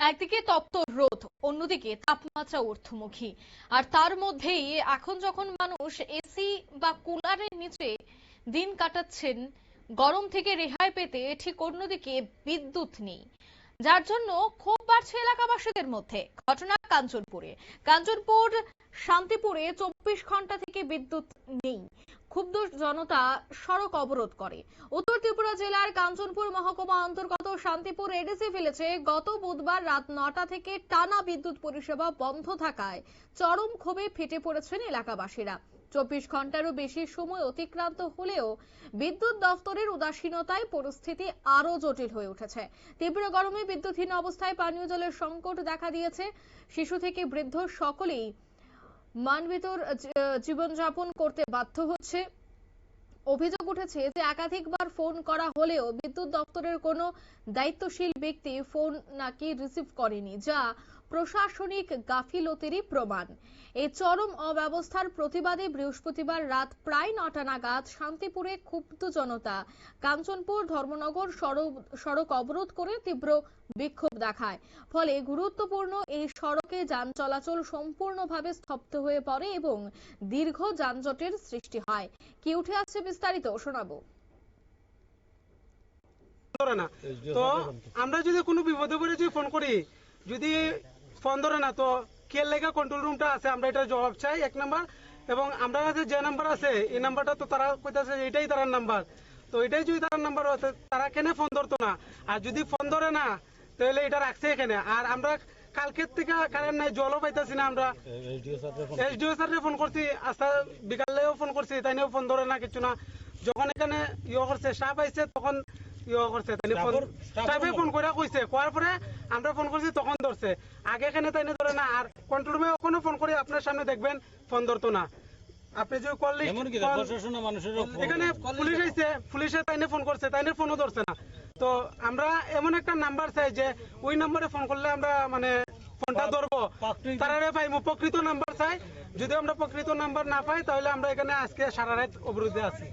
একদিকে তপ্ত রোদ, অন্যদিকে তাপমাত্রা ঊর্ধ্বমুখী। আর তার মধ্যেই এখন যখন মানুষ এসি বা কুলারের নিচে দিন কাটাচ্ছেন গরম থেকে রেহাই পেতে, ঠিক অন্যদিকে বিদ্যুৎ নেই, যার জন্য ক্ষোভ বাড়ছে এলাকাবাসীদের মধ্যে। ঘটনা কাঞ্চনপুর শান্তিপুরে 24 ঘন্টা থেকে বিদ্যুৎ নেই। ক্ষুব্ধ জনতা সড়ক অবরোধ করে। উত্তর ত্রিপুরা জেলার কাঞ্চনপুর মহকুমা অন্তর্গত শান্তিপুর এডিসি ভিলেজে গত বুধবার রাত 9টা থেকে টানা বিদ্যুৎ পরিষেবা বন্ধ থাকায় চরম ক্ষোভে ফেটে পড়েছেন এলাকাবাসীরা। 24 ঘন্টারও বেশি সময় অতিক্রান্ত হলেও বিদ্যুৎ দফতরের উদাসীনতায় পরিস্থিতি আরো জটিল হয়ে উঠেছে। তীব্র গরমে বিদ্যুৎহীন অবস্থায় পানীয় জলের সংকট দেখা দিয়েছে। শিশু থেকে বৃদ্ধ সকলেই মানবেতর জীবনযাপন করতে বাধ্য হচ্ছে। অভিযোগ উঠেছে যে একাধিকবার ফোন করা হলেও বিদ্যুৎ দপ্তরের কোনো দায়িত্বশীল ব্যক্তি ফোন নাকি রিসিভ করেনি, যা প্রশাসনিক গাফিলতিরই প্রমাণ। এই চরম অব্যবস্থার প্রতিবাদে বৃহস্পতিবার রাত প্রায় 9টা নাগাদ শান্তিপুরে ক্ষুব্ধ জনতা কাঞ্চনপুর ধর্মনগর সড়ক অবরোধ করে তীব্র বিক্ষোভ দেখায়। ফলে গুরুত্বপূর্ণ এই সড়কে যান চলাচল সম্পূর্ণভাবে স্তব্ধ হয়ে পড়ে এবং দীর্ঘ যানজটের সৃষ্টি হয়। কি উঠে আসছে বিস্তারিত শোনাবো। তো আমরা যদি কোনো বিপদে পড়ে যদি ফোন করি, যদি ফোন ধরে না, তো কে লেখা কন্ট্রোল রুমটা আছে, আমরা এটা জবাব চাই 1 নাম্বার। এবং আমরা কাছে যে নাম্বার আছে এই নাম্বারটা তো তারা কইতাছে এটাই তার নাম্বার, তো এটাই যদি তার নাম্বার হতো তারা কেন ফোন ধরতো না? আর যদি ফোন ধরে না তাহলে এটা রাখছে এখানে। আর আমরা কালকের থেকে কারেন্ট নাই, জলও পাইতাছি না। আমরা এসডিও স্যারকে ফোন করছি, আস্তা বিকালেও ফোন করছি, তাই নিয়েও ফোন ধরে না, কিছু না। যখন এখানে করছে স্টাফ আইছে তখন করছে, স্টাফে ফোন করে কইছে, কোয়ার পরে আমরা ফোন করছি তখন ধরছে। আগে এখানে তাই ধরে না। আর কন্ট্রোল রুমে ওখানে ফোন করে আপনার সামনে দেখবেন ফোন ধরতো না। আপনি যে কল এখানে পুলিশ আইছে, পুলিশে তাইনে ফোন করছে, তাইনে ফোনও ধরছে না। তো আমরা এমন একটা নাম্বার চাই যে ওই নাম্বারে ফোন করলে আমরা মানে ফোনটা ধরবো, তারারে পাইমু। প্রকৃত নাম্বার চাই। যদি আমরা প্রকৃত নাম্বার না পাই তাহলে আমরা এখানে আজকে সারা রাত অবরোধে আছি।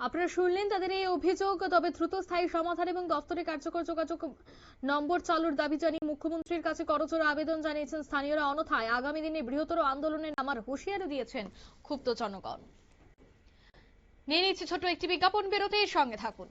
আপনারা শুনলেন তাদের এই অভিযোগ। তবে দ্রুত স্থায়ী সমাধান এবং দপ্তরে কার্যকর যোগাযোগ নম্বর চালুর দাবি জানিয়ে মুখ্যমন্ত্রীর কাছে করজোড়া আবেদন জানিয়েছেন স্থানীয়রা। অন্যথায় আগামী দিনে বৃহত্তর আন্দোলনে নামার হুঁশিয়ারি দিয়েছেন ক্ষুব্ধ জনগণ। নিয়ে নিচ্ছে ছোট একটি বিজ্ঞাপন বিরতির সঙ্গে থাকুন।